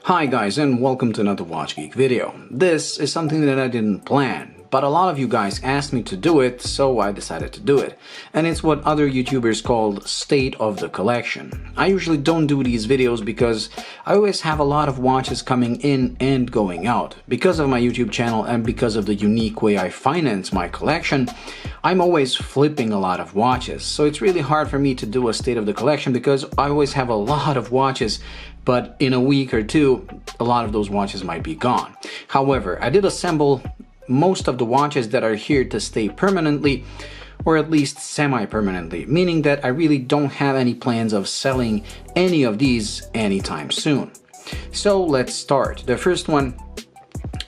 Hi guys, and welcome to another Watch Geek video. This is something that I didn't plan, but a lot of you guys asked me to do it, so I decided to do it. And it's what other YouTubers called State of the Collection. I usually don't do these videos because I always have a lot of watches coming in and going out. Because of my YouTube channel and because of the unique way I finance my collection, I'm always flipping a lot of watches. So it's really hard for me to do a State of the Collection because I always have a lot of watches, but in a week or two, a lot of those watches might be gone. However, I did assemble most of the watches that are here to stay permanently, or at least semi-permanently, meaning that I really don't have any plans of selling any of these anytime soon. So let's start. The first one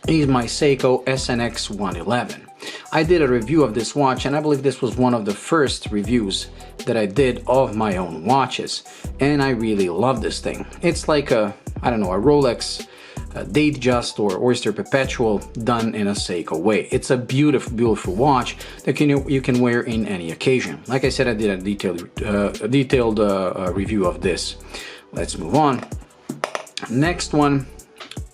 is my Seiko SNX 111. I did a review of this watch, and I believe this was one of the first reviews that I did of my own watches, and I really love this thing. It's like a Rolex Datejust or Oyster Perpetual done in a Seiko way. It's a beautiful watch that you can wear in any occasion. Like I said, I did a detailed review of this. Let's move on. Next one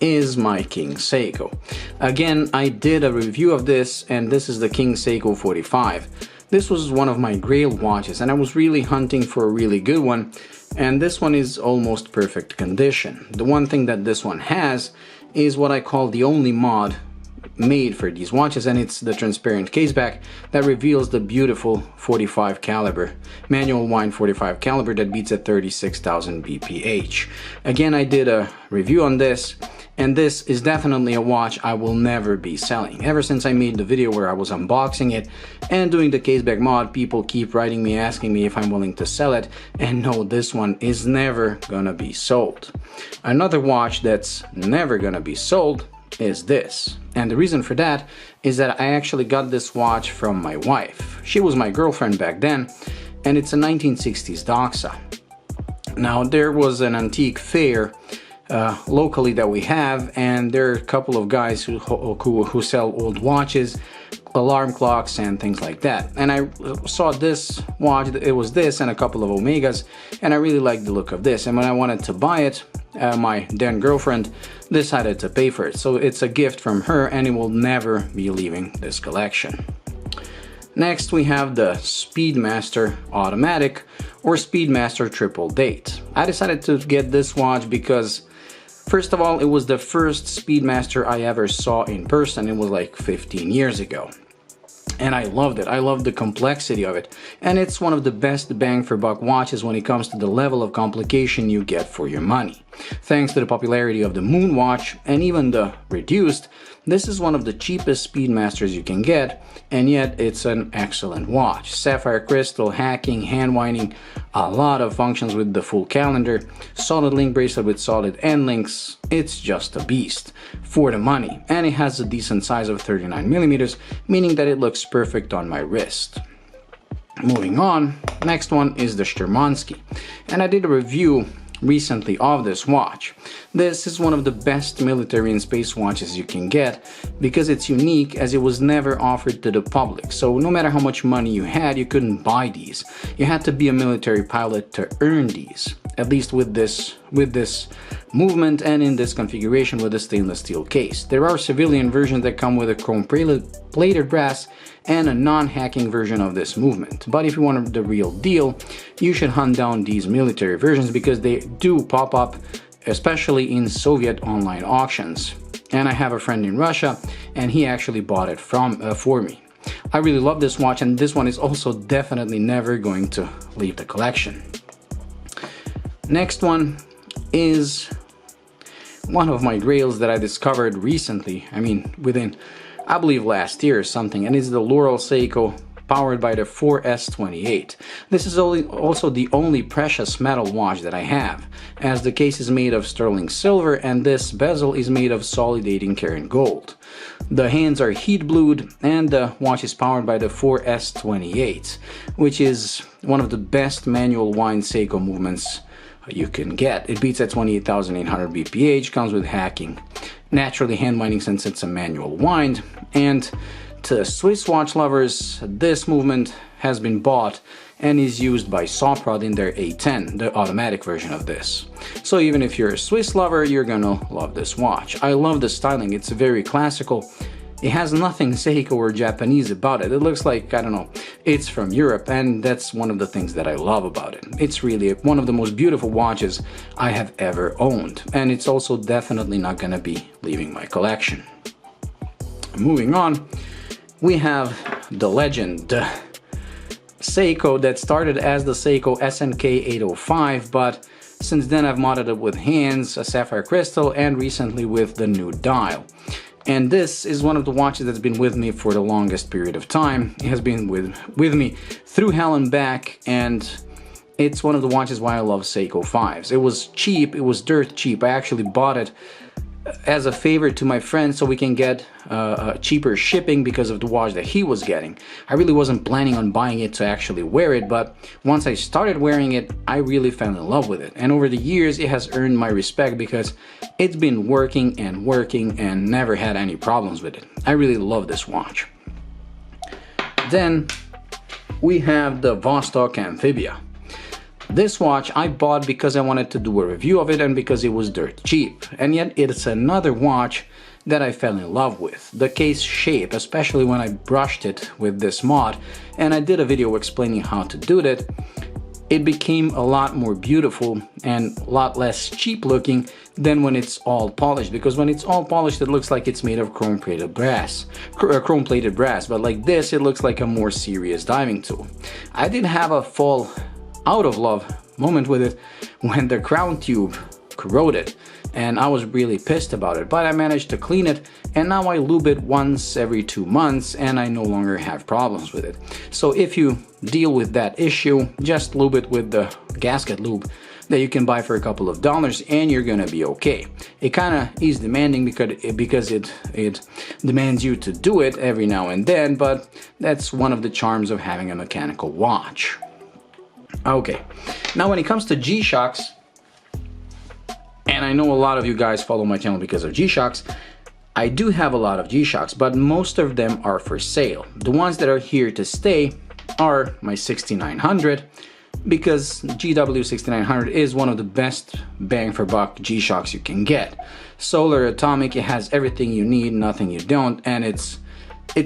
is my King Seiko. Again, I did a review of this, and this is the King Seiko 45. This was one of my grail watches, and I was really hunting for a really good one, and this one is almost perfect condition. The one thing that this one has is what I call the only mod made for these watches, and it's the transparent caseback that reveals the beautiful 45 caliber manual wind 45 caliber that beats at 36,000 bph. Again, I did a review on this, and this is definitely a watch I will never be selling. Ever since I made the video where I was unboxing it and doing the caseback mod, people keep writing me asking me if I'm willing to sell it, and no, this one is never gonna be sold. Another watch that's never gonna be sold is this, and the reason for that is that I actually got this watch from my wife. She was my girlfriend back then, and it's a 1960s Dockside. Now, there was an antique fair locally that we have, and there are a couple of guys who sell old watches, alarm clocks and things like that, and I saw this watch. It was this and a couple of Omegas, and I really liked the look of this, and when I wanted to buy it, my then girlfriend decided to pay for it. So it's a gift from her, and it will never be leaving this collection. Next, we have the Speedmaster Automatic or Speedmaster Triple Date. I decided to get this watch because, first of all, it was the first Speedmaster I ever saw in person. It was like 15 years ago. And I loved it. I loved the complexity of it. And it's one of the best bang for buck watches when it comes to the level of complication you get for your money. Thanks to the popularity of the Moon watch and even the Reduced, this is one of the cheapest Speedmasters you can get, and yet it's an excellent watch. Sapphire crystal, hacking, hand winding, a lot of functions with the full calendar, solid link bracelet with solid end links. It's just a beast for the money, and it has a decent size of 39mm, meaning that it looks perfect on my wrist. Moving on, next one is the Sherman Ski, and I did a review recently of this watch. This is one of the best military and space watches you can get because it's unique, as it was never offered to the public. So no matter how much money you had, you couldn't buy these. You had to be a military pilot to earn these, at least with this movement and in this configuration with a stainless steel case. There are civilian versions that come with a chrome plated brass and a non-hacking version of this movement. But if you want the real deal, you should hunt down these military versions because they do pop up, especially in Soviet online auctions. And I have a friend in Russia, and he actually bought it for me. I really love this watch, and this one is also definitely never going to leave the collection. Next one is one of my grails that I discovered recently. I mean, within, I believe, last year or something, and it's the Laurel Seco powered by the 4S28. This is also the only precious metal watch that I have, as the case is made of sterling silver and this bezel is made of solid 18-karat gold. The hands are heat blued, and the watch is powered by the 4S28, which is one of the best manual wind Seiko movements you can get. It beats at 28,800 bph, comes with hacking, naturally hand winding since it's a manual wind, and to Swiss watch lovers, this movement has been bought and is used by Soprod in their A10, the automatic version of this. So even if you're a Swiss lover, you're gonna love this watch. I love the styling, it's very classical. It has nothing Seiko or Japanese about it. It looks like, I don't know, it's from Europe, and that's one of the things that I love about it. It's really one of the most beautiful watches I have ever owned, and it's also definitely not gonna be leaving my collection. Moving on, we have the legend Seiko that started as the Seiko SNK 805, but since then I've modded it with hands, a sapphire crystal, and recently with the new dial. And this is one of the watches that's been with me for the longest period of time. It has been with me through hell and back, and it's one of the watches why I love Seiko 5s. It was cheap, it was dirt cheap. I actually bought it as a favor to my friend so we can get cheaper shipping because of the watch that he was getting. I really wasn't planning on buying it to actually wear it, but once I started wearing it, I really fell in love with it. And over the years, it has earned my respect because it's been working and never had any problems with it. I really love this watch. Then we have the Vostok Amphibia. This watch I bought because I wanted to do a review of it and because it was dirt cheap, and yet it's another watch that I fell in love with. The case shape, especially when I brushed it with this mod, and I did a video explaining how to do that, it became a lot more beautiful and a lot less cheap looking than when it's all polished, because when it's all polished it looks like it's made of chrome-plated brass, but like this it looks like a more serious diving tool. I did have a fall out of love moment with it when the crown tube corroded, and I was really pissed about it, but I managed to clean it, and now I lube it once every 2 months and I no longer have problems with it. So if you deal with that issue, just lube it with the gasket lube that you can buy for a couple of dollars and you're gonna be okay. It kinda is demanding because it demands you to do it every now and then, but that's one of the charms of having a mechanical watch. Okay, now when it comes to G-Shocks, and I know a lot of you guys follow my channel because of G-Shocks, I do have a lot of G-Shocks, but most of them are for sale. The ones that are here to stay are my 6900, because GW 6900 is one of the best bang for buck G-Shocks you can get. Solar atomic, it has everything you need, nothing you don't, and it's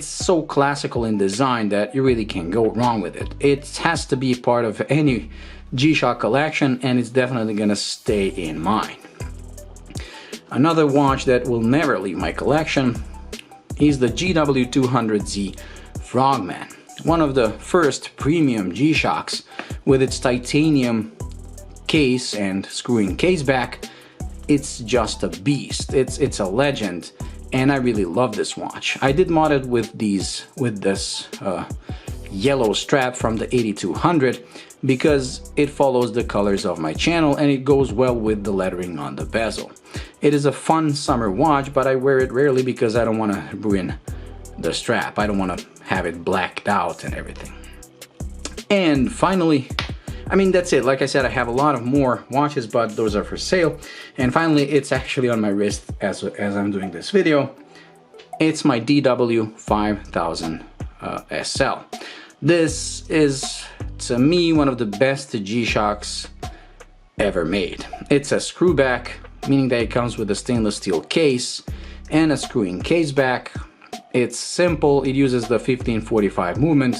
so classical in design that you really can't go wrong with it. It has to be part of any G-Shock collection, and it's definitely gonna stay in mine. Another watch that will never leave my collection is the GW200Z Frogman, one of the first premium G-Shocks with its titanium case and screw-in case back. It's just a beast. It's a legend. And I really love this watch. I did mod it with this yellow strap from the 8200 because it follows the colors of my channel and it goes well with the lettering on the bezel. It is a fun summer watch, but I wear it rarely because I don't want to ruin the strap. I don't want to have it blacked out and everything. And finally, I mean, that's it. Like I said, I have a lot of more watches, but those are for sale. And finally, it's actually on my wrist as I'm doing this video. It's my DW 5000 SL. This is, to me, one of the best G-Shocks ever made. It's a screw back, meaning that it comes with a stainless steel case and a screw-in case back. It's simple. It uses the 1545 movement,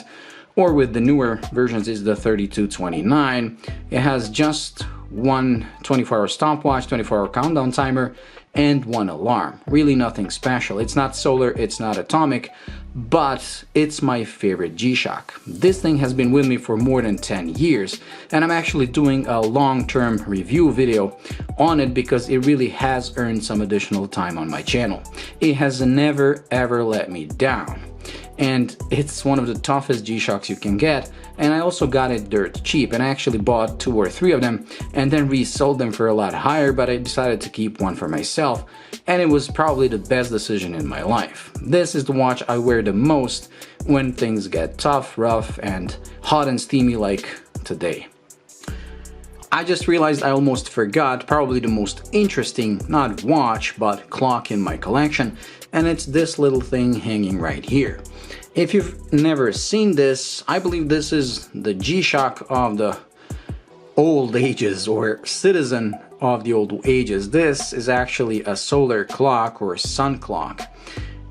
or with the newer versions is the 3229. It has just one 24-hour stopwatch, 24-hour countdown timer, and one alarm. Really nothing special. It's not solar, it's not atomic, but it's my favorite G-Shock. This thing has been with me for more than 10 years, and I'm actually doing a long-term review video on it because it really has earned some additional time on my channel. It has never ever let me down. And it's one of the toughest G-Shocks you can get, and I also got it dirt cheap, and I actually bought 2 or 3 of them and then resold them for a lot higher, but I decided to keep one for myself, and it was probably the best decision in my life. This is the watch I wear the most when things get tough, rough, and hot and steamy like today. I just realized I almost forgot probably the most interesting, not watch, but clock in my collection, and it's this little thing hanging right here. If you've never seen this, I believe this is the GShock of the old ages, or citizen of the old ages. This is actually a solar clock or sun clock,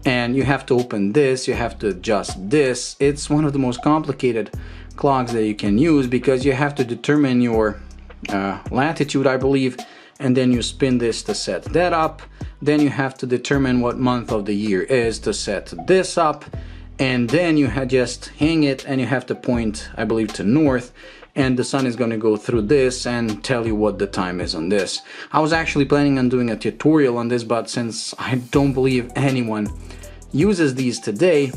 and you have to open this, you have to adjust this. It's one of the most complicated clocks that you can use because you have to determine your latitude, I believe, and then you spin this to set that up. Then you have to determine what month of the year is to set this up, and then you just hang it and you have to point, I believe, to north, and the sun is going to go through this and tell you what the time is on this. I was actually planning on doing a tutorial on this, but since I don't believe anyone uses these today,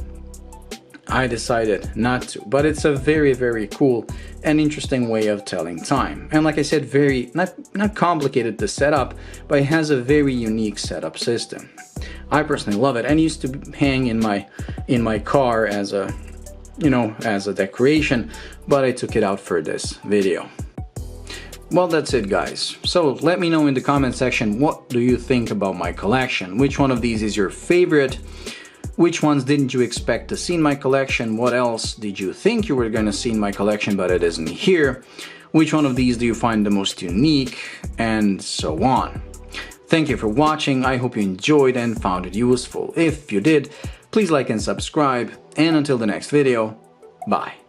I decided not to. But it's a very cool and interesting way of telling time. And like I said, very not complicated to set up, but it has a very unique setup system. I personally love it, and it used to hang in my car as a, you know, as a decoration, but I took it out for this video. Well, that's it, guys. So let me know in the comment section, what do you think about my collection? Which one of these is your favorite? Which ones didn't you expect to see in my collection? What else did you think you were going to see in my collection but it isn't here? Which one of these do you find the most unique? And so on. Thank you for watching. I hope you enjoyed and found it useful. If you did, please like and subscribe. And until the next video, bye.